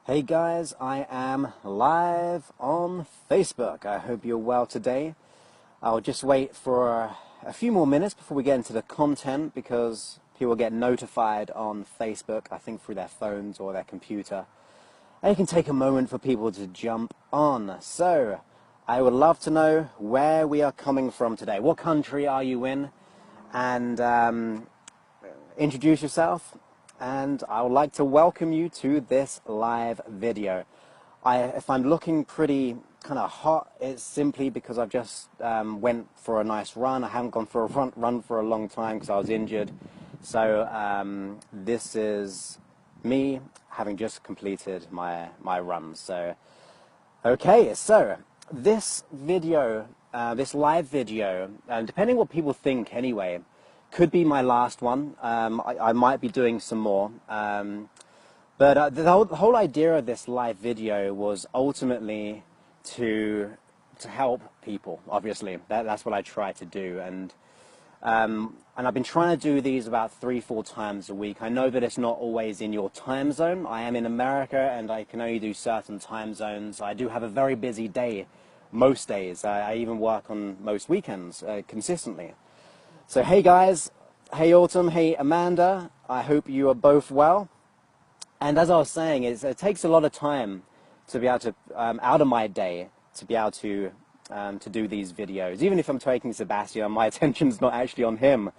Hey guys, I am live on Facebook. I hope you're well today. I'll just wait for a few more minutes before we get into the content because people get notified on Facebook, I think through their phones or their computer. And it can take a moment for people to jump on. So, I would love to know where we are coming from today. What country are you in? And introduce yourself. And I would like to welcome you to this live video. If I'm looking pretty kind of hot, it's simply because I've just went for a nice run. I haven't gone for a run for a long time because I was injured. So this is me having just completed my run. So okay, so this video, this live video, depending what people think anyway, could be my last one. I might be doing some more. But the whole idea of this live video was ultimately to help people, obviously. That's what I try to do. And I've been trying to do these about 3-4 times a week. I know that it's not always in your time zone. I am in America and I can only do certain time zones. I do have a very busy day most days. I even work on most weekends consistently. So hey guys, hey Autumn, hey Amanda, I hope you are both well. And as I was saying, it takes a lot of time to be able to, out of my day, to be able to do these videos. Even if I'm taking Sebastian, my attention's not actually on him.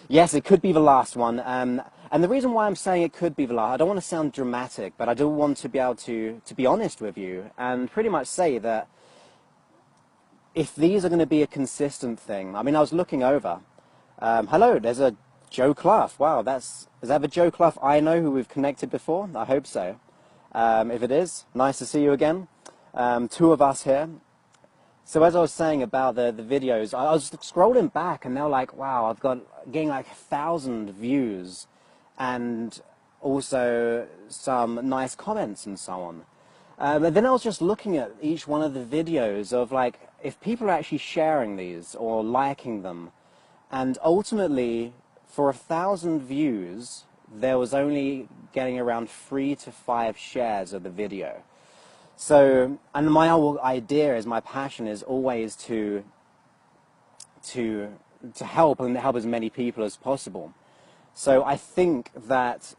Yes, it could be the last one. And the reason why I'm saying it could be the last, I don't want to sound dramatic, but I do want to be able to be honest with you and pretty much say that if these are going to be a consistent thing, I mean, I was looking over. Hello, there's a Joe Clough. Wow, is that the Joe Clough I know who we've connected before? I hope so. If it is, nice to see you again. 2 of us here. So as I was saying about the videos, I was scrolling back and now like, wow, I've getting like 1,000 views and also some nice comments and so on. And then I was just looking at each one of the videos of like, if people are actually sharing these or liking them, and ultimately, for 1,000 views, there was only getting around 3 to 5 shares of the video. So, and my whole idea is, my passion is always to help and help as many people as possible. So I think that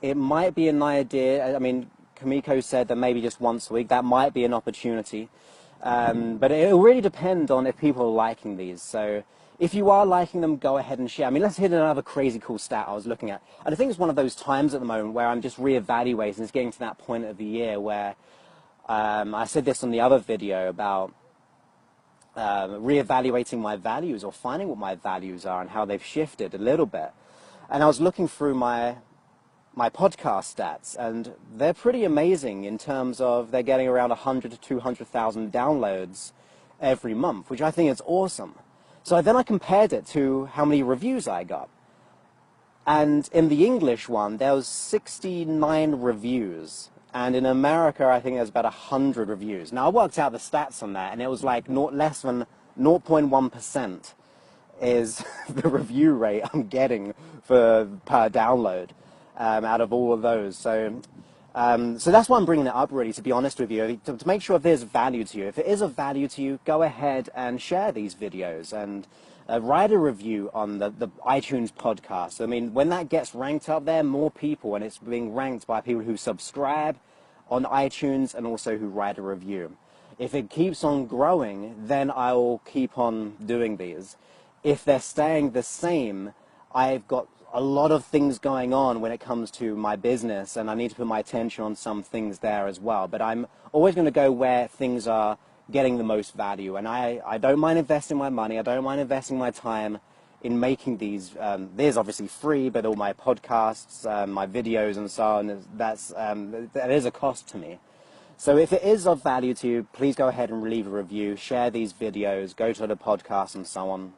it might be an idea. I mean, Kamiko said that maybe just once a week, that might be an opportunity. But it will really depend on if people are liking these. So if you are liking them, go ahead and share. I mean, let's hit another crazy cool stat I was looking at. And I think it's one of those times at the moment where I'm just reevaluating. It's getting to that point of the year where I said this on the other video about reevaluating my values or finding what my values are and how they've shifted a little bit. And I was looking through my podcast stats, and they're pretty amazing in terms of they're getting around 100 to 200,000 downloads every month, which I think is awesome. So then I compared it to how many reviews I got. And in the English one, there was 69 reviews. And in America, I think there's about 100 reviews. Now, I worked out the stats on that, and it was like less than 0.1% is the review rate I'm getting per download out of all of those. So that's why I'm bringing it up, really, to be honest with you, to make sure if there's value to you. If it is of value to you, go ahead and share these videos and write a review on the iTunes podcast. I mean, when that gets ranked up there, more people, and it's being ranked by people who subscribe on iTunes and also who write a review. If it keeps on growing, then I'll keep on doing these. If they're staying the same, I've got a lot of things going on when it comes to my business, and I need to put my attention on some things there as well. But I'm always going to go where things are getting the most value, and I don't mind investing my money, I don't mind investing my time in making these. There's obviously free, but all my podcasts, my videos and so on, that is a cost to me. So if it is of value to you, please go ahead and leave a review, share these videos, go to the podcast and so on.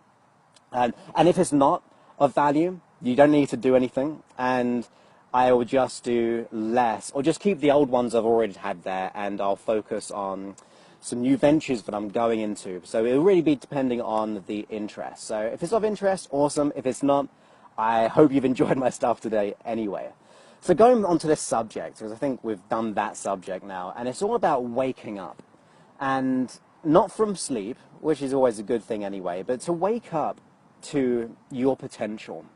And if it's not of value, you don't need to do anything, and I will just do less, or just keep the old ones I've already had there, and I'll focus on some new ventures that I'm going into. So it'll really be depending on the interest. So if it's of interest, awesome. If it's not, I hope you've enjoyed my stuff today anyway. So going on to this subject, because I think we've done that subject now, and it's all about waking up. And not from sleep, which is always a good thing anyway, but to wake up to your potential.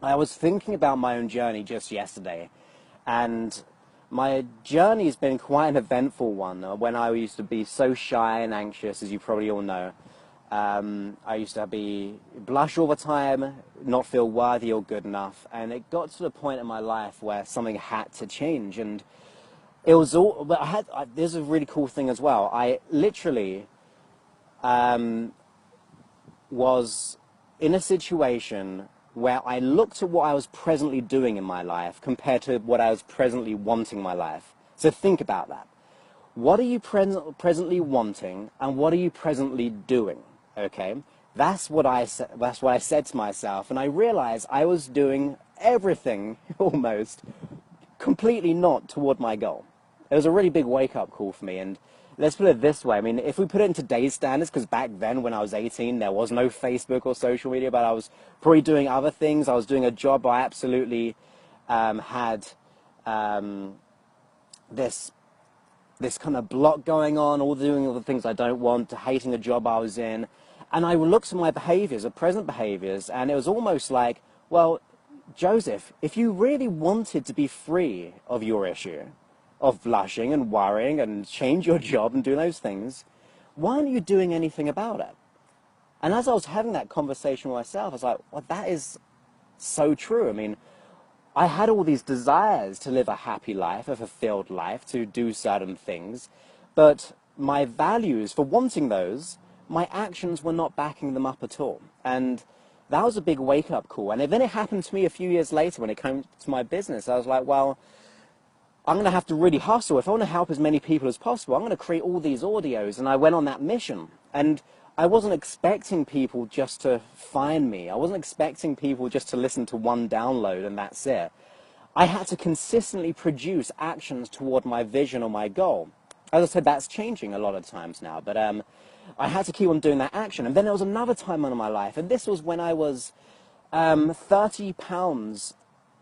I was thinking about my own journey just yesterday, and my journey has been quite an eventful one. When I used to be so shy and anxious, as you probably all know, I used to blush all the time, not feel worthy or good enough, and it got to the point in my life where something had to change. And it was all, but there's a really cool thing as well. I literally was in a situation where I looked at what I was presently doing in my life compared to what I was presently wanting in my life. So think about that. What are you presently wanting, and what are you presently doing? Okay, that's what I said to myself, and I realized I was doing everything almost completely not toward my goal. It was a really big wake-up call for me. And let's put it this way. I mean, if we put it in today's standards, because back then when I was 18, there was no Facebook or social media, but I was probably doing other things. I was doing a job I absolutely had this kind of block going on, doing all the things I don't want, to hating the job I was in. And I looked at my behaviors, at present behaviors, and it was almost like, well, Joseph, if you really wanted to be free of your issue, of blushing and worrying and change your job and do those things, why aren't you doing anything about it? And as I was having that conversation with myself, I was like, well, that is so true. I mean, I had all these desires to live a happy life, a fulfilled life, to do certain things, but my values for wanting those, my actions were not backing them up at all. And that was a big wake-up call. And then it happened to me a few years later when it came to my business. I was like, well, I'm going to have to really hustle. If I want to help as many people as possible, I'm going to create all these audios. And I went on that mission. And I wasn't expecting people just to find me. I wasn't expecting people just to listen to one download and that's it. I had to consistently produce actions toward my vision or my goal. As I said, that's changing a lot of times now. But I had to keep on doing that action. And then there was another time in my life, and this was when I was 30 pounds,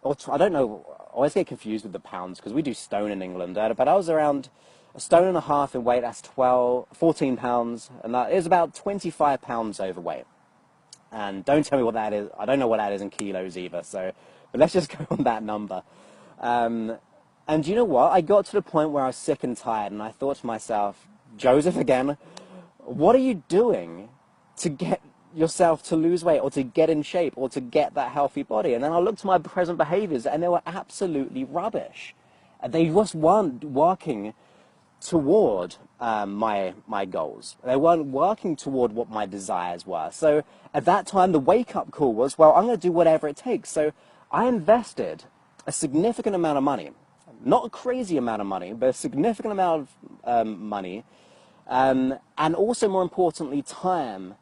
or I don't know, I always get confused with the pounds because we do stone in England, but I was around a stone and a half in weight. That's 14 pounds, and that is about 25 pounds overweight. And don't tell me what that is. I don't know what that is in kilos either, so, but let's just go on that number. And you know what? I got to the point where I was sick and tired, and I thought to myself, Joseph, again, what are you doing to get yourself to lose weight or to get in shape or to get that healthy body? And then I looked at my present behaviors, and they were absolutely rubbish. They just weren't working toward my goals. They weren't working toward what my desires were. So at that time, the wake-up call was, well, I'm going to do whatever it takes. So I invested a significant amount of money, not a crazy amount of money, but a significant amount of money, and also, more importantly, time.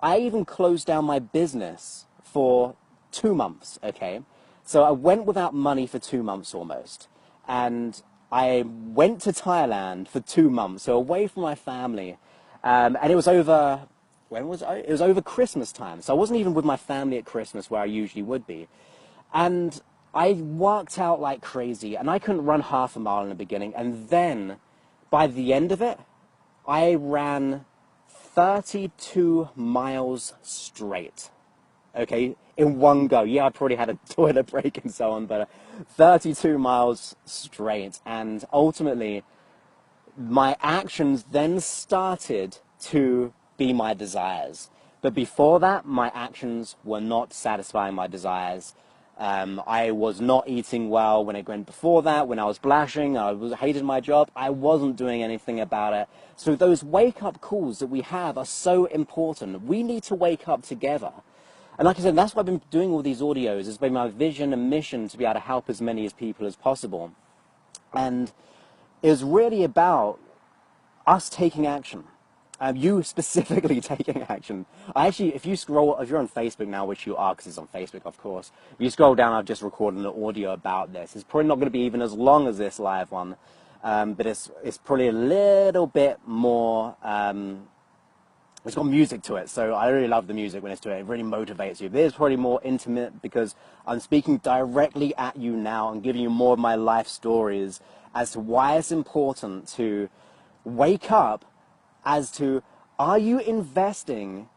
I even closed down my business for 2 months, okay? So I went without money for 2 months almost. And I went to Thailand for 2 months, so away from my family. And it was over, when was it? It was over Christmas time. So I wasn't even with my family at Christmas where I usually would be. And I worked out like crazy, and I couldn't run half a mile in the beginning. And then, by the end of it, I ran 32 miles straight, okay, in one go. Yeah, I probably had a toilet break and so on, but 32 miles straight. And ultimately, my actions then started to be my desires. But before that, my actions were not satisfying my desires. I was not eating well when it went before that. When I was blushing, hated my job. I wasn't doing anything about it. So those wake-up calls that we have are so important. We need to wake up together. And like I said, that's why I've been doing all these audios. It's been my vision and mission to be able to help as many people as possible. And it was really about us taking action. You specifically taking action. If you're on Facebook now, which you are because it's on Facebook, of course, if you scroll down, I've just recorded an audio about this. It's probably not going to be even as long as this live one, but it's probably a little bit more It's got music to it, so I really love the music when it's to it. It really motivates you. This is probably more intimate because I'm speaking directly at you now and giving you more of my life stories as to why it's important to wake up as to, are you investing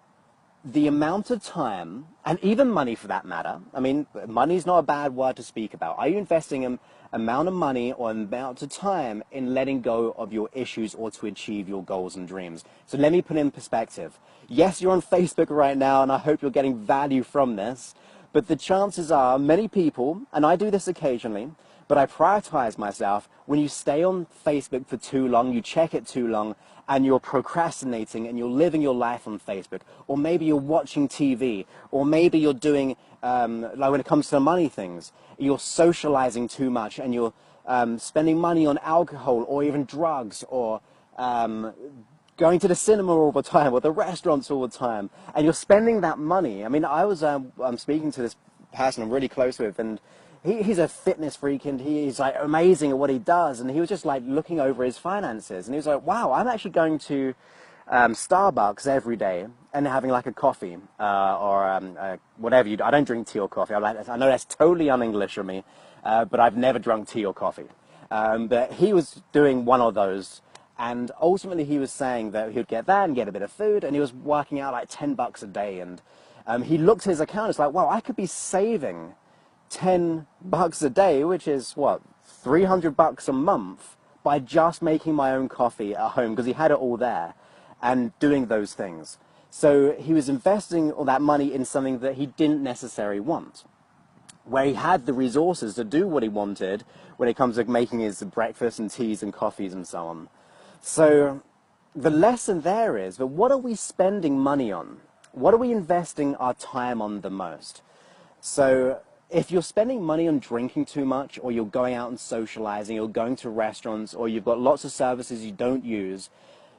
the amount of time, and even money for that matter? I mean, money is not a bad word to speak about. Are you investing an amount of money or an amount of time in letting go of your issues or to achieve your goals and dreams? So let me put in perspective. Yes, you're on Facebook right now, and I hope you're getting value from this, but the chances are many people, and I do this occasionally, but I prioritize myself. When you stay on Facebook for too long, you check it too long, and you're procrastinating and you're living your life on Facebook, or maybe you're watching TV, or maybe you're doing, like when it comes to money things, you're socializing too much and you're spending money on alcohol or even drugs, or going to the cinema all the time or the restaurants all the time, and you're spending that money. I mean, I'm speaking to this person I'm really close with, and he's a fitness freak, and he's like amazing at what he does, and he was just like looking over his finances, and he was like, wow, I'm actually going to Starbucks every day and having like a coffee or whatever you do. I don't drink tea or coffee. I know that's totally un-English of me, but I've never drunk tea or coffee. But he was doing one of those, and ultimately he was saying that he would get that and get a bit of food, and he was working out like $10 a day, and he looked at his account. It's like, wow, I could be saving $10 a day, which is what, $300 a month, by just making my own coffee at home, because he had it all there, and doing those things. So he was investing all that money in something that he didn't necessarily want, where he had the resources to do what he wanted when it comes to making his breakfast and teas and coffees and so on. So the lesson there is, but what are we spending money on? What are we investing our time on the most? So if you're spending money on drinking too much, or you're going out and socializing, or going to restaurants, or you've got lots of services you don't use,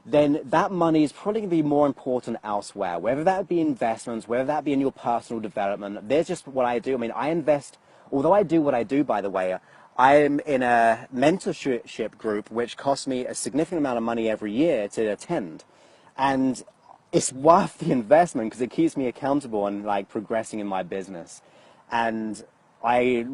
then that money is probably going to be more important elsewhere, whether that be investments, whether that be in your personal development. There's just what I do. I mean, I invest, although I do what I do, by the way, I'm in a mentorship group which costs me a significant amount of money every year to attend. And it's worth the investment because it keeps me accountable and like progressing in my business. And I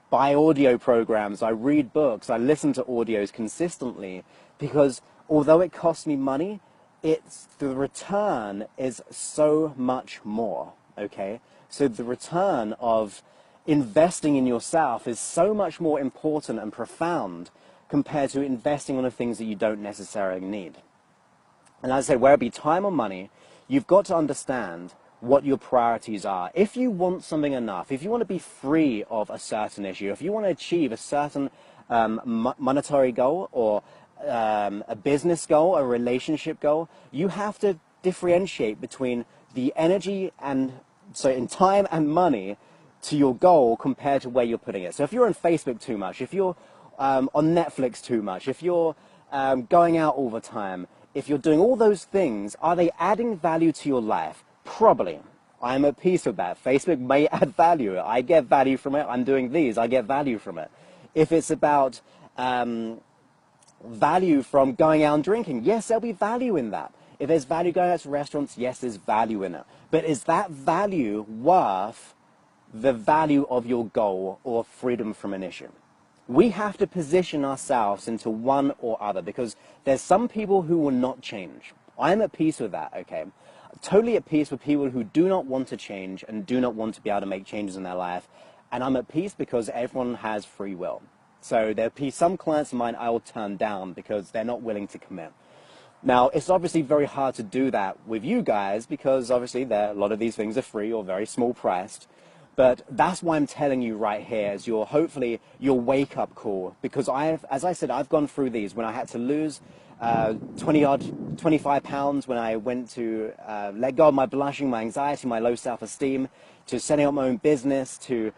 buy audio programs, I read books, I listen to audios consistently, because although it costs me money, the return is so much more, okay? So the return of investing in yourself is so much more important and profound compared to investing on the things that you don't necessarily need. And as I say, whether it be time or money, you've got to understand what your priorities are. If you want something enough, if you want to be free of a certain issue, if you want to achieve a certain monetary goal, or a business goal, a relationship goal, you have to differentiate between the energy and, so in time and money, to your goal compared to where you're putting it. So if you're on Facebook too much, if you're on Netflix too much, if you're going out all the time, if you're doing all those things, are they adding value to your life? Probably. I'm at peace with that. Facebook may add value. I get value from it. I'm doing these. I get value from it. If it's about value from going out and drinking, yes, there'll be value in that. If there's value going out to restaurants, yes, there's value in it. But is that value worth the value of your goal or freedom from an issue? We have to position ourselves into one or other, because there's some people who will not change. I'm at peace with that, okay? Totally at peace with people who do not want to change and do not want to be able to make changes in their life. And I'm at peace because everyone has free will. So there'll be some clients of mine I will turn down because they're not willing to commit. Now, it's obviously very hard to do that with you guys, because obviously a lot of these things are free or very small priced. But that's why I'm telling you right here is hopefully your wake-up call, because as I said, I've gone through these when I had to lose 25 pounds, when I went to let go of my blushing, my anxiety, my low self-esteem, to setting up my own business, to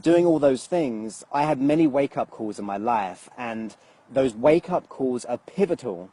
doing all those things. I had many wake-up calls in my life, and those wake-up calls are pivotal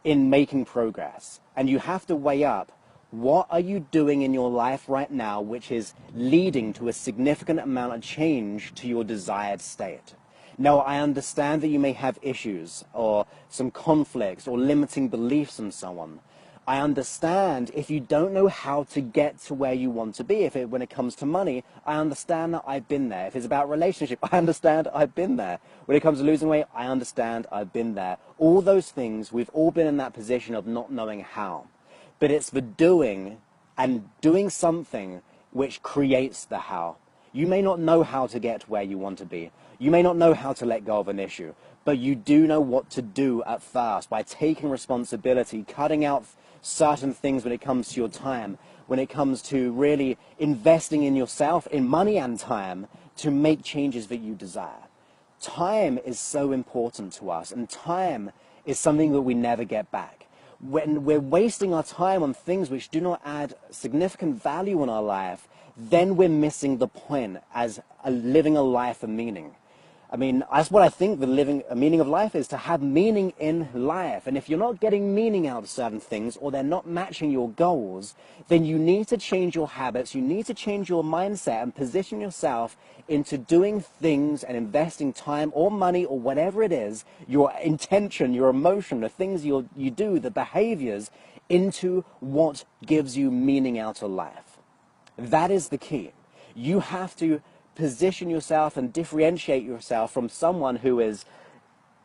in making progress. And you have to weigh up, what are you doing in your life right now which is leading to a significant amount of change to your desired state? Now, I understand that you may have issues or some conflicts or limiting beliefs and so on. I understand if you don't know how to get to where you want to be. When it comes to money, I understand that I've been there. If it's about relationship, I understand I've been there. When it comes to losing weight, I understand I've been there. All those things, we've all been in that position of not knowing how. But it's the doing, and doing something which creates the how. You may not know how to get where you want to be. You may not know how to let go of an issue, but you do know what to do at first by taking responsibility, cutting out certain things when it comes to your time, when it comes to really investing in yourself, in money and time, to make changes that you desire. Time is so important to us, and time is something that we never get back. When we're wasting our time on things which do not add significant value in our life, then we're missing the point as living a life of meaning. I mean, that's what I think a meaning of life is, to have meaning in life. And if you're not getting meaning out of certain things, or they're not matching your goals, then you need to change your habits, you need to change your mindset and position yourself into doing things and investing time or money or whatever it is, your intention, your emotion, the things you do, the behaviors, into what gives you meaning out of life. That is the key. You have to position yourself and differentiate yourself from someone who is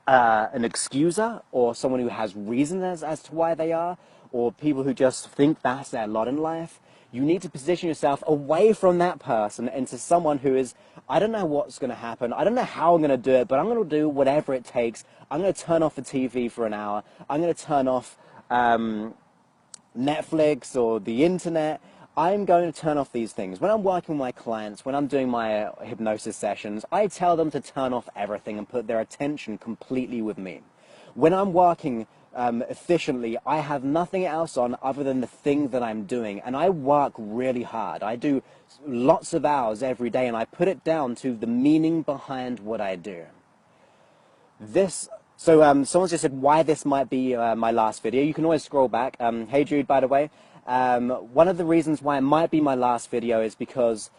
an excuser, or someone who has reasons as to why they are, or people who just think that's their lot in life. You need to position yourself away from that person into someone who is, I don't know what's going to happen, I don't know how I'm going to do it, but I'm going to do whatever it takes. I'm going to turn off the TV for an hour. I'm going to turn off Netflix or the internet. I'm going to turn off these things. When I'm working with my clients, when I'm doing my hypnosis sessions, I tell them to turn off everything and put their attention completely with me. When I'm working efficiently, I have nothing else on other than the thing that I'm doing. And I work really hard. I do lots of hours every day, and I put it down to the meaning behind what I do. Someone just said why this might be my last video. You can always scroll back. Hey Jude, by the way. One of the reasons why it might be my last video is because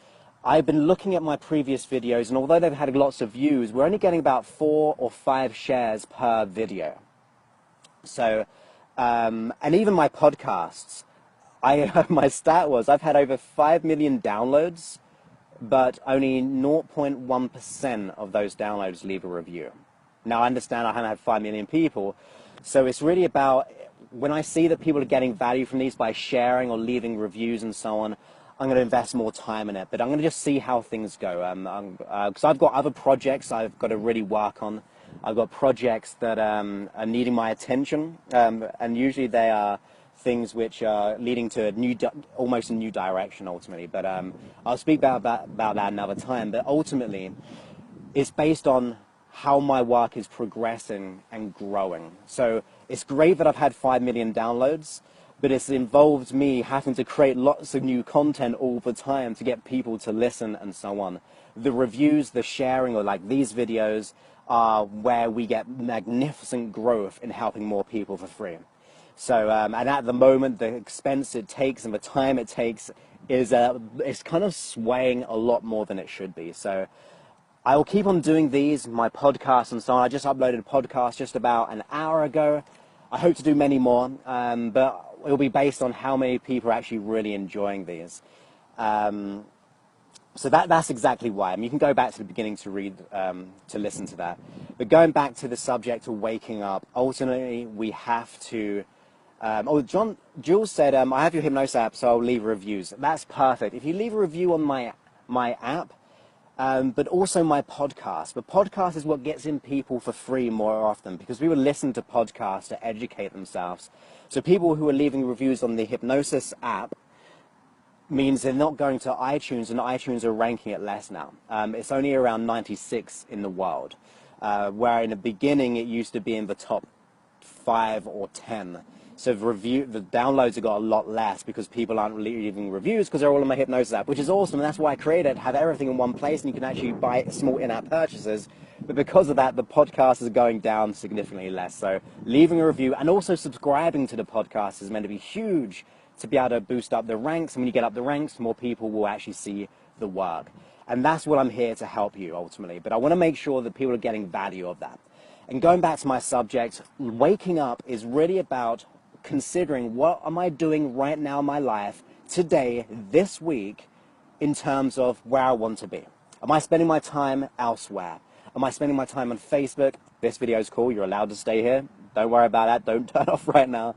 I've been looking at my previous videos, and although they've had lots of views, we're only getting about 4 or 5 shares per video. So, and even my podcasts, my stat was I've had over 5 million downloads, but only 0.1% of those downloads leave a review. Now, I understand I haven't had 5 million people, so it's really about, when I see that people are getting value from these by sharing or leaving reviews and so on, I'm going to invest more time in it. But I'm going to just see how things go. Because I've got other projects I've got to really work on. I've got projects that are needing my attention, and usually they are things which are leading to almost a new direction ultimately. But I'll speak about that another time. But ultimately, it's based on how my work is progressing and growing. So it's great that I've had 5 million downloads, but it's involved me having to create lots of new content all the time to get people to listen and so on. The reviews, the sharing, or like these videos, are where we get magnificent growth in helping more people for free. So, and at the moment, the expense it takes and the time it takes is it's kind of swaying a lot more than it should be. So I will keep on doing these, my podcasts and so on. I just uploaded a podcast just about an hour ago. I hope to do many more, but it will be based on how many people are actually really enjoying these. So that's exactly why. I mean, you can go back to the beginning to read, to listen to that. But going back to the subject of waking up, ultimately we have to... Jules said, I have your Hypnosis app, so I'll leave reviews. That's perfect. If you leave a review on my app, but also my podcast. The podcast is what gets in people for free more often, because people listen to podcasts to educate themselves. So people who are leaving reviews on the Hypnosis app means they're not going to iTunes, and iTunes are ranking it less now. It's only around 96 in the world, where in the beginning it used to be in the top 5 or 10. So the downloads have got a lot less because people aren't leaving reviews because they're all on my Hypnosis app, which is awesome. And that's why I created, have everything in one place, and you can actually buy small in-app purchases. But because of that, the podcast is going down significantly less. So leaving a review and also subscribing to the podcast is meant to be huge to be able to boost up the ranks. And when you get up the ranks, more people will actually see the work. And that's what I'm here to help you ultimately. But I want to make sure that people are getting value of that. And going back to my subject, waking up is really about considering what am I doing right now in my life, today, this week, in terms of where I want to be. Am I spending my time elsewhere? Am I spending my time on Facebook? This video is cool, you're allowed to stay here. Don't worry about that, don't turn off right now.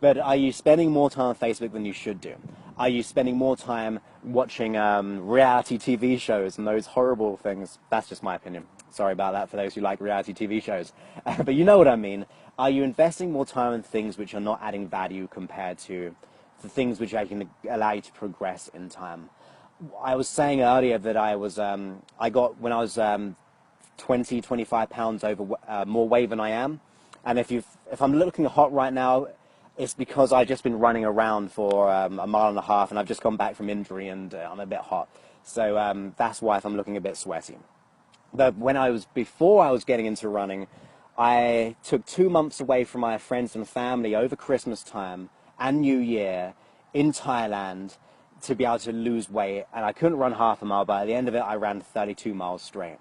But are you spending more time on Facebook than you should do? Are you spending more time watching reality TV shows and those horrible things? That's just my opinion. Sorry about that for those who like reality TV shows. But you know what I mean. Are you investing more time in things which are not adding value compared to the things which can allow you to progress in time? I was saying earlier that I got, when I was 20, 25 pounds more weight than I am. And if I'm looking hot right now, it's because I've just been running around for a mile and a half, and I've just come back from injury, and I'm a bit hot. So that's why I'm looking a bit sweaty. But before I was getting into running, I took 2 months away from my friends and family over Christmas time and New Year in Thailand to be able to lose weight. And I couldn't run half a mile, but at the end of it, I ran 32 miles straight.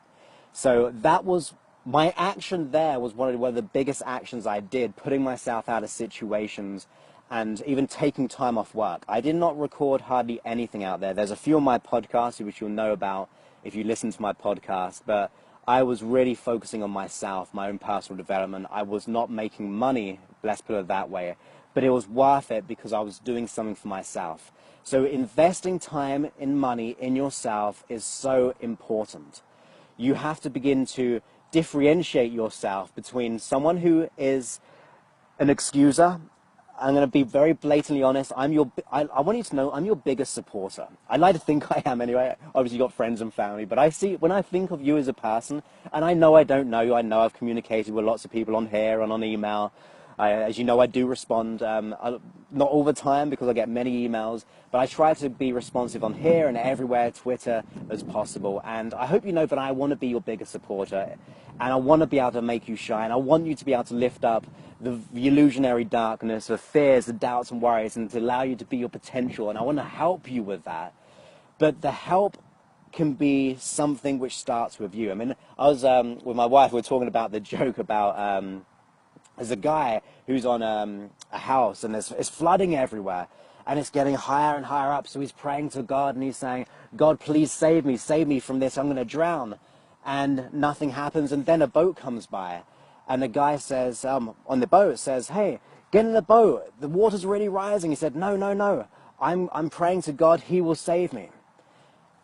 So that was my action there, was one of the biggest actions I did, putting myself out of situations and even taking time off work. I did not record hardly anything out there. There's a few on my podcast, which you'll know about if you listen to my podcast, but I was really focusing on myself, my own personal development. I was not making money, let's put it that way, but it was worth it because I was doing something for myself. So investing time and money in yourself is so important. You have to begin to differentiate yourself between someone who is an excuser. I'm going to be very blatantly honest. I want you to know I'm your biggest supporter. I like to think I am anyway. Obviously, you've got friends and family, but when I think of you as a person, and I know I don't know you, I know I've communicated with lots of people on here and on email. As you know, I do respond, not all the time because I get many emails, but I try to be responsive on here and everywhere, Twitter, as possible. And I hope you know that I want to be your biggest supporter, and I want to be able to make you shine. I want you to be able to lift up the illusionary darkness, the fears, the doubts and worries, and to allow you to be your potential. And I want to help you with that. But the help can be something which starts with you. I mean, I was with my wife, we were talking about the joke about there's a guy who's on a house, and it's flooding everywhere, and it's getting higher and higher up. So he's praying to God, and he's saying, God, please save me from this, I'm going to drown. And nothing happens, and then a boat comes by, and the guy says, on the boat, says, hey, get in the boat, the water's really rising. He said, no, I'm praying to God, he will save me.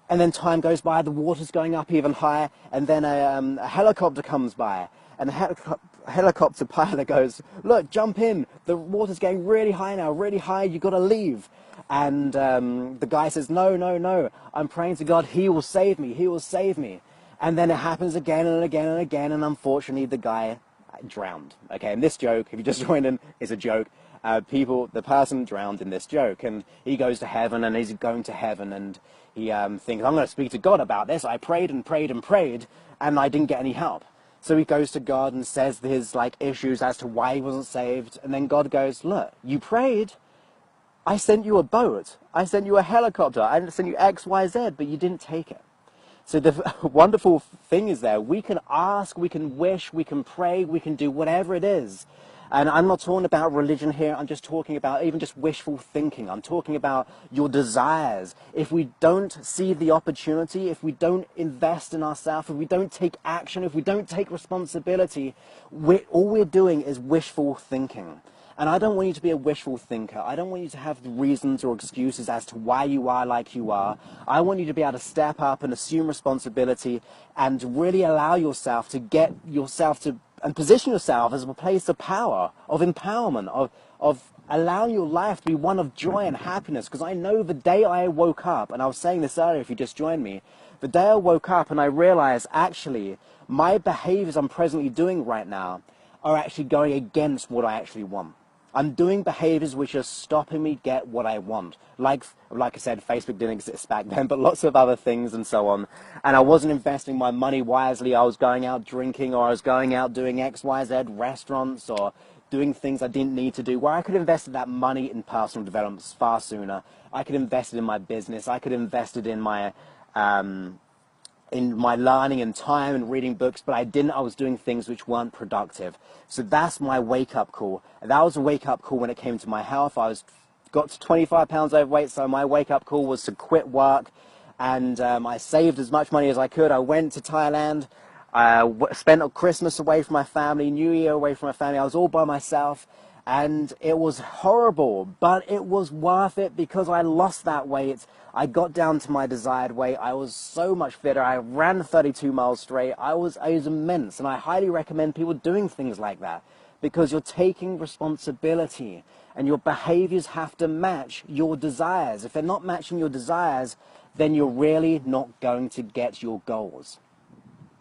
And then time goes by, the water's going up even higher, and then a helicopter comes by, and the helicopter pilot goes, look, jump in, the water's getting really high now, really high, you got to leave. And the guy says, no, I'm praying to God, he will save me. And then it happens again and again and again, and unfortunately the guy drowned. Okay, and this joke, if you just joined in, is a joke. The person drowned in this joke, and he goes to heaven, and he's going to heaven, and he thinks, I'm going to speak to God about this. I prayed and prayed and prayed, and I didn't get any help. So he goes to God and says his issues as to why he wasn't saved, and then God goes, look, you prayed, I sent you a boat, I sent you a helicopter, I sent you X, Y, Z, but you didn't take it. So the wonderful thing is there, we can ask, we can wish, we can pray, we can do whatever it is. And I'm not talking about religion here, I'm just talking about even just wishful thinking. I'm talking about your desires. If we don't see the opportunity, if we don't invest in ourselves, if we don't take action, if we don't take responsibility, all we're doing is wishful thinking. And I don't want you to be a wishful thinker. I don't want you to have reasons or excuses as to why you are like you are. I want you to be able to step up and assume responsibility and really allow yourself to get yourself to and position yourself as a place of power, of empowerment, of allowing your life to be one of joy and happiness. Because I know the day I woke up, and I was saying this earlier if you just joined me, the day I woke up and I realized actually my behaviors I'm presently doing right now are actually going against what I actually want. I'm doing behaviors which are stopping me get what I want. Like I said, Facebook didn't exist back then, but lots of other things and so on. And I wasn't investing my money wisely. I was going out drinking, or I was going out doing X, Y, Z restaurants, or doing things I didn't need to do, where I could have invested that money in personal development far sooner. I could have invested in my business. I could have invested in my in my learning and time and reading books, but I was doing things which weren't productive. So that's my wake-up call. And that was a wake-up call when it came to my health. Got to 25 pounds overweight, so my wake-up call was to quit work, and I saved as much money as I could. I went to Thailand, spent Christmas away from my family, New Year away from my family. I was all by myself, and it was horrible, but it was worth it because I lost that weight. I got down to my desired weight. I was so much fitter. I ran 32 miles straight. I was immense, and I highly recommend people doing things like that because you're taking responsibility, and your behaviors have to match your desires. If they're not matching your desires, then you're really not going to get your goals.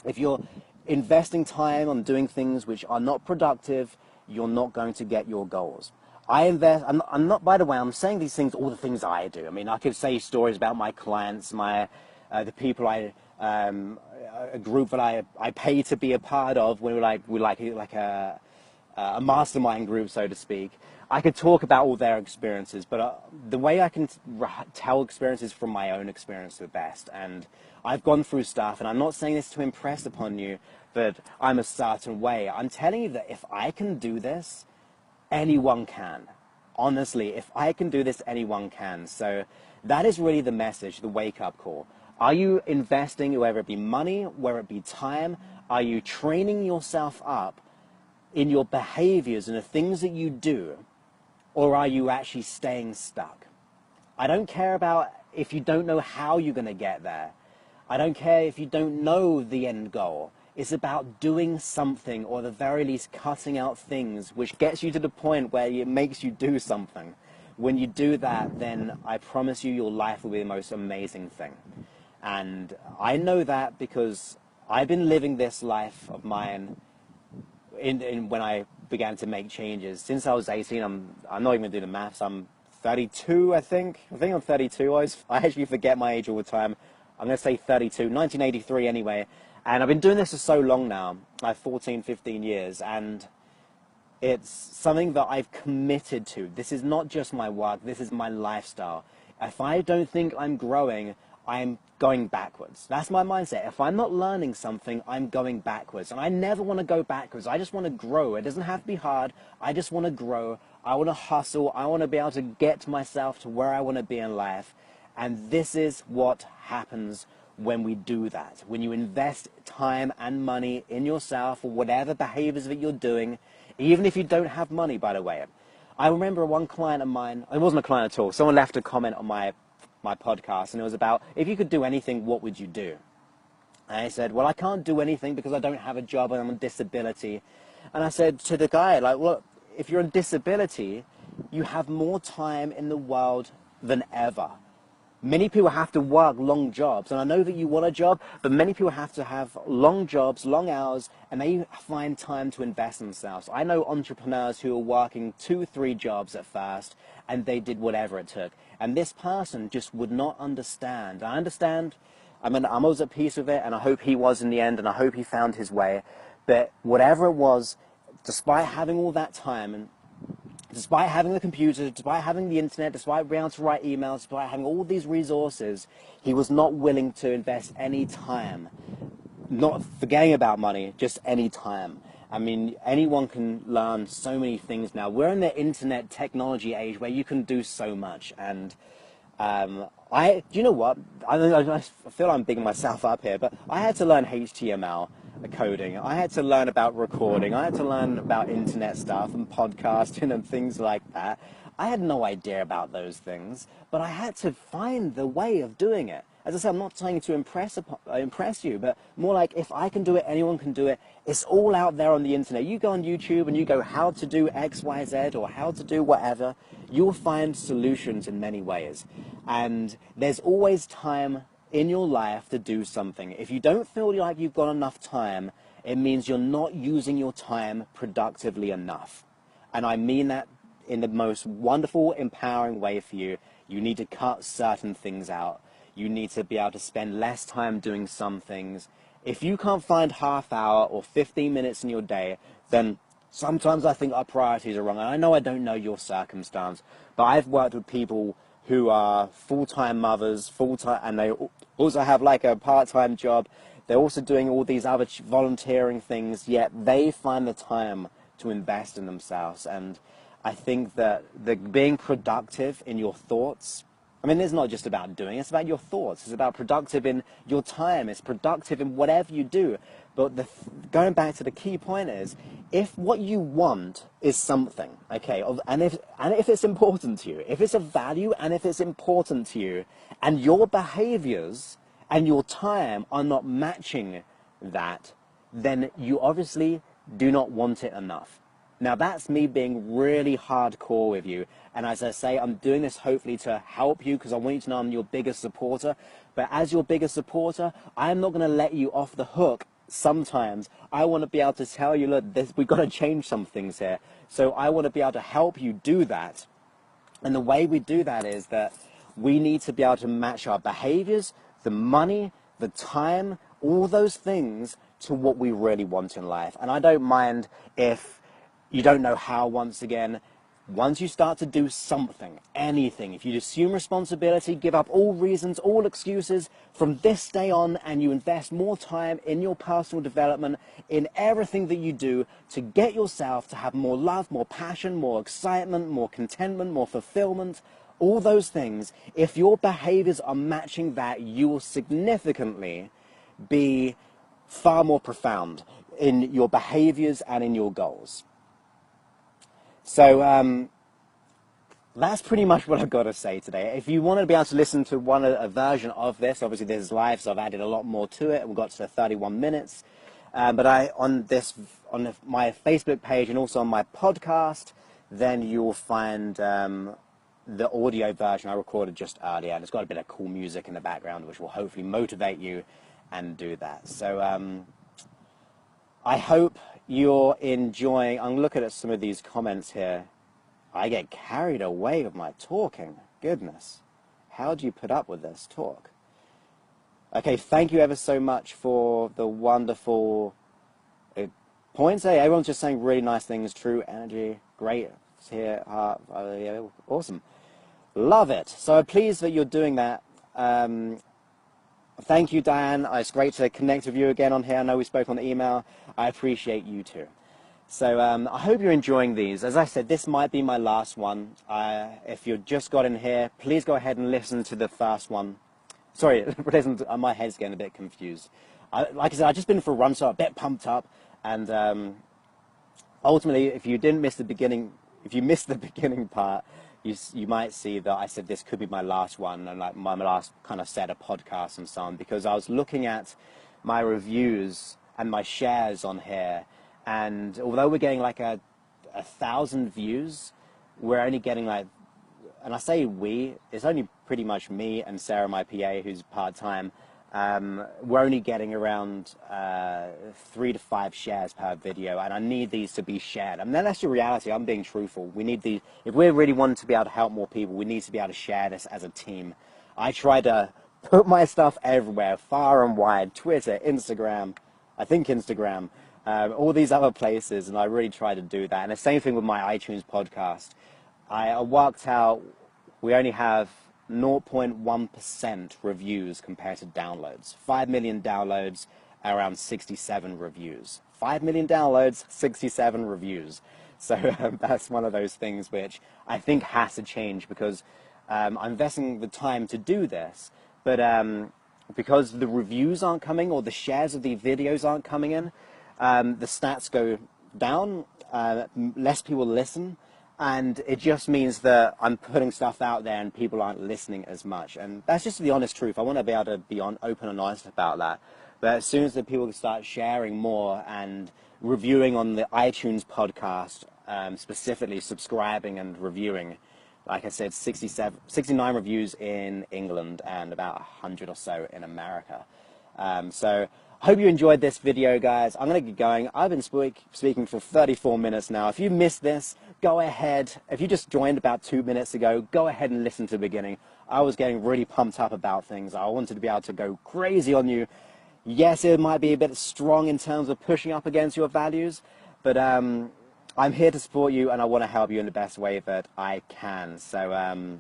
If you're investing time on doing things which are not productive, you're not going to get your goals. I'm not, by the way, I'm saying these things, all the things I do. I mean, I could say stories about my clients, the people a group that I pay to be a part of. We're like a mastermind group, so to speak. I could talk about all their experiences, but the way I can tell experiences from my own experience the best. And I've gone through stuff, and I'm not saying this to impress upon you that I'm a certain way. I'm telling you that if I can do this, anyone can. Honestly, if I can do this, anyone can. So that is really the message, the wake-up call. Are you investing, whether it be money, whether it be time? Are you training yourself up in your behaviors and the things that you do? Or are you actually staying stuck? I don't care about if you don't know how you're going to get there. I don't care if you don't know the end goal. It's about doing something, or at the very least cutting out things which gets you to the point where it makes you do something. When you do that, then I promise you your life will be the most amazing thing. And I know that because I've been living this life of mine when I began to make changes. Since I was 18, I'm not even going to do the maths. I'm 32, I think. I think I'm 32. I actually forget my age all the time. I'm going to say 32, 1983 anyway. And I've been doing this for so long now, like 14, 15 years, and it's something that I've committed to. This is not just my work, this is my lifestyle. If I don't think I'm growing, I'm going backwards. That's my mindset. If I'm not learning something, I'm going backwards. And I never want to go backwards. I just want to grow. It doesn't have to be hard. I just want to grow. I want to hustle. I want to be able to get myself to where I want to be in life. And this is what happens when we do that. When you invest time and money in yourself or whatever behaviors that you're doing, even if you don't have money, by the way. I remember one client of mine, it wasn't a client at all, someone left a comment on my podcast, and it was about, if you could do anything, what would you do? And I said, well, I can't do anything because I don't have a job and I'm on disability. And I said to the guy, like, well, if you're on disability, you have more time in the world than ever. Many people have to work long jobs, and I know that you want a job, but many people have to have long jobs, long hours, and they find time to invest in themselves. I know entrepreneurs who are working 2, 3 jobs at first, and they did whatever it took. And this person just would not understand. I understand. I mean, I was at peace with it, and I hope he was in the end, and I hope he found his way. But whatever it was, despite having all that time, and despite having the computer, despite having the internet, despite being able to write emails, despite having all these resources, he was not willing to invest any time. Not forgetting about money, just any time. I mean, anyone can learn so many things now. We're in the internet technology age where you can do so much. And do you know what? I feel I'm bigging myself up here, but I had to learn HTML coding. I had to learn about recording. I had to learn about internet stuff and podcasting and things like that. I had no idea about those things, but I had to find the way of doing it. As I said, I'm not trying to impress you, but more like, if I can do it, anyone can do it. It's all out there on the internet. You go on YouTube and you go how to do X, Y, Z, or how to do whatever. You'll find solutions in many ways. And there's always time in your life to do something. If you don't feel like you've got enough time, it means you're not using your time productively enough. And I mean that in the most wonderful, empowering way for you. You need to cut certain things out. You need to be able to spend less time doing some things. If you can't find half hour or 15 minutes in your day, then sometimes I think our priorities are wrong. And I know I don't know your circumstance, but I've worked with people who are full-time mothers, full-time, and they also have like a part-time job. They're also doing all these other volunteering things, yet they find the time to invest in themselves. And I think that being productive in your thoughts, I mean, it's not just about doing, it's about your thoughts. It's about productive in your time. It's productive in whatever you do. But going back to the key point is, if what you want is something, okay, and if it's important to you, if it's of value and if it's important to you, and your behaviors and your time are not matching that, then you obviously do not want it enough. Now, that's me being really hardcore with you. And as I say, I'm doing this hopefully to help you, because I want you to know I'm your biggest supporter. But as your biggest supporter, I'm not going to let you off the hook sometimes. I want to be able to tell you, look, we've got to change some things here. So I want to be able to help you do that. And the way we do that is that we need to be able to match our behaviors, the money, the time, all those things to what we really want in life. And I don't mind if you don't know how. Once again, once you start to do something, anything, if you assume responsibility, give up all reasons, all excuses from this day on, and you invest more time in your personal development, in everything that you do to get yourself to have more love, more passion, more excitement, more contentment, more fulfillment, all those things, if your behaviors are matching that, you will significantly be far more profound in your behaviors and in your goals. So that's pretty much what I've got to say today. If you want to be able to listen to a version of this, obviously this is live, so I've added a lot more to it. We've got to 31 minutes. But on my Facebook page and also on my podcast, then you'll find the audio version I recorded just earlier. And it's got a bit of cool music in the background, which will hopefully motivate you and do that. So I hope you're enjoying. I'm looking at some of these comments here. I get carried away with my talking. Goodness. How do you put up with this talk? Okay, thank you ever so much for the wonderful points. Hey, everyone's just saying really nice things. True energy. Great. It's here. Awesome. Love it. So I'm pleased that you're doing that. Thank you, Diane. It's great to connect with you again on here. I know we spoke on the email. I appreciate you too. So I hope you're enjoying these. As I said, this might be my last one. If you just got in here, please go ahead and listen to the first one. Sorry, my head's getting a bit confused. Like I said, I've just been for a run, so I'm a bit pumped up. And ultimately, if you missed the beginning part, you might see that I said this could be my last one, and like my last kind of set of podcasts and so on, because I was looking at my reviews and my shares on here, and although we're getting like 1,000 views, we're only getting like, and I say it's only pretty much me and Sarah, my PA, who's part-time. We're only getting around 3 to 5 shares per video, and I need these to be shared. I mean, that's the reality. I'm being truthful. We need these. If we really want to be able to help more people, we need to be able to share this as a team. I try to put my stuff everywhere, far and wide, Twitter, Instagram, I think Instagram, all these other places, and I really try to do that. And the same thing with my iTunes podcast. I worked out we only have 0.1% reviews compared to downloads. 5 million downloads, around 67 reviews. 5 million downloads, 67 reviews. So that's one of those things which I think has to change, because I'm investing the time to do this, but because the reviews aren't coming, or the shares of the videos aren't coming in, the stats go down, less people listen. And it just means that I'm putting stuff out there and people aren't listening as much. And that's just the honest truth. I want to be able to be open and honest about that. But as soon as the people start sharing more and reviewing on the iTunes podcast, specifically subscribing and reviewing, like I said, 69 reviews in England and about 100 or so in America. So I hope you enjoyed this video, guys. I'm going to get going. I've been speaking for 34 minutes now. If you missed this, go ahead. If you just joined about 2 minutes ago, go ahead and listen to the beginning. I was getting really pumped up about things. I wanted to be able to go crazy on you. Yes, it might be a bit strong in terms of pushing up against your values, but I'm here to support you, and I want to help you in the best way that I can. So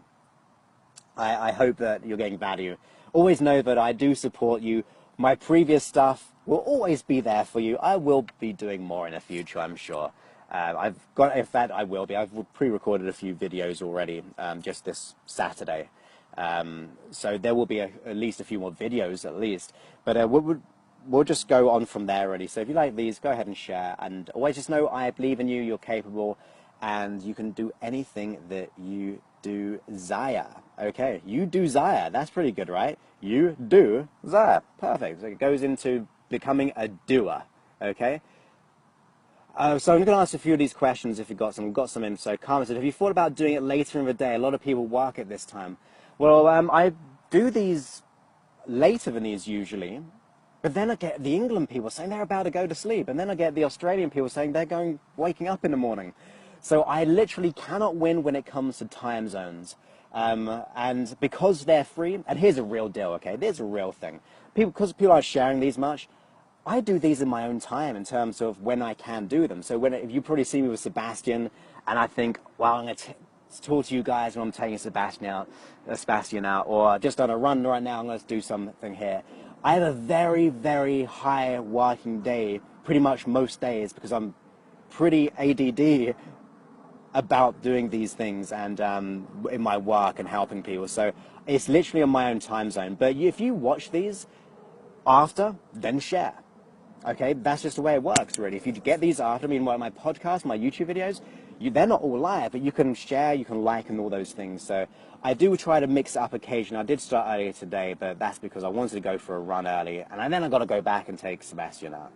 I hope that you're getting value. Always know that I do support you. My previous stuff will always be there for you. I will be doing more in the future, I'm sure. In fact, I will be. I've pre-recorded a few videos already, just this Saturday. So there will be at least a few more videos at least. But we'll just go on from there already. So if you like these, go ahead and share. And always just know I believe in you, you're capable, and you can do anything that you desire. Okay, you desire. That's pretty good, right? You do desire. Perfect. So it goes into becoming a doer. Okay. So I'm going to ask a few of these questions if you've got some. We've got some in. So Carmen said, have you thought about doing it later in the day? A lot of people work at this time. Well, I do these later than these usually, but then I get the England people saying they're about to go to sleep, and then I get the Australian people saying they're waking up in the morning. So I literally cannot win when it comes to time zones. And because they're free, and here's a real deal, okay? There's a real thing. Because people aren't sharing these much, I do these in my own time in terms of when I can do them. So if you probably see me with Sebastian, and I think, well, I'm going to talk to you guys when I'm taking Sebastian out, or just on a run right now, I'm going to do something here. I have a very, very high working day, pretty much most days, because I'm pretty ADD about doing these things and in my work and helping people. So it's literally on my own time zone. But if you watch these after, then share. Okay, that's just the way it works, really. If you get these after, I mean, my podcast, my YouTube videos, they're not all live, but you can share, you can like, and all those things. So I do try to mix up occasionally. I did start earlier today, but that's because I wanted to go for a run early, and then I got to go back and take Sebastian out.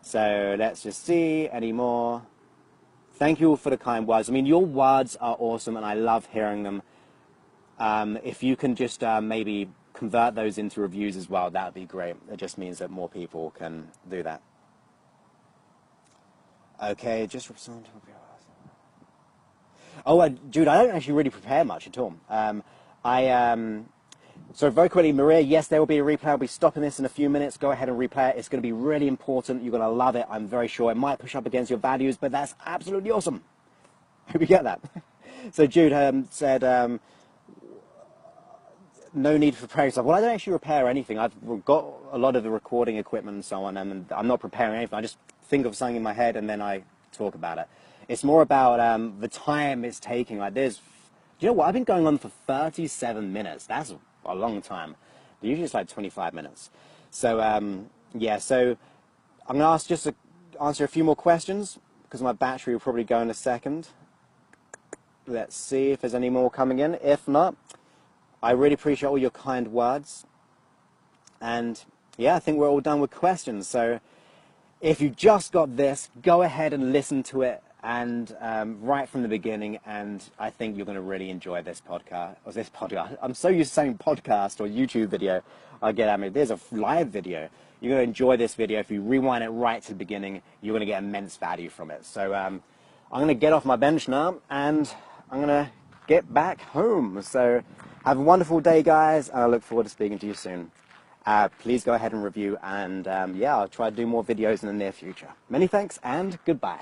So let's just see any more. Thank you all for the kind words. I mean, your words are awesome, and I love hearing them. If you can just maybe convert those into reviews as well, that would be great. It just means that more people can do that. Okay, just respond to Jude, I don't actually really prepare much at all. So very quickly, Maria, yes, there will be a replay. I'll be stopping this in a few minutes. Go ahead and replay it. It's going to be really important. You're going to love it. I'm very sure. It might push up against your values, but that's absolutely awesome. Hope you get that. So Jude said, no need for preparing stuff. Well, I don't actually repair anything. I've got a lot of the recording equipment and so on, and I'm not preparing anything. I just think of something in my head, and then I talk about it. It's more about the time it's taking. Like, do you know what? I've been going on for 37 minutes. That's a long time. Usually it's like 25 minutes. So, yeah, so I'm going to answer a few more questions because my battery will probably go in a second. Let's see if there's any more coming in. If not, I really appreciate all your kind words. And, yeah, I think we're all done with questions. So if you just got this, go ahead and listen to it and right from the beginning, and I think you're going to really enjoy this podcast. I'm so used to saying podcast or YouTube video. I get at me. There's a live video. You're going to enjoy this video. If you rewind it right to the beginning, you're going to get immense value from it. So I'm going to get off my bench now, and I'm going to get back home. So have a wonderful day, guys, and I look forward to speaking to you soon. Please go ahead and review, and yeah, I'll try to do more videos in the near future. Many thanks, and goodbye.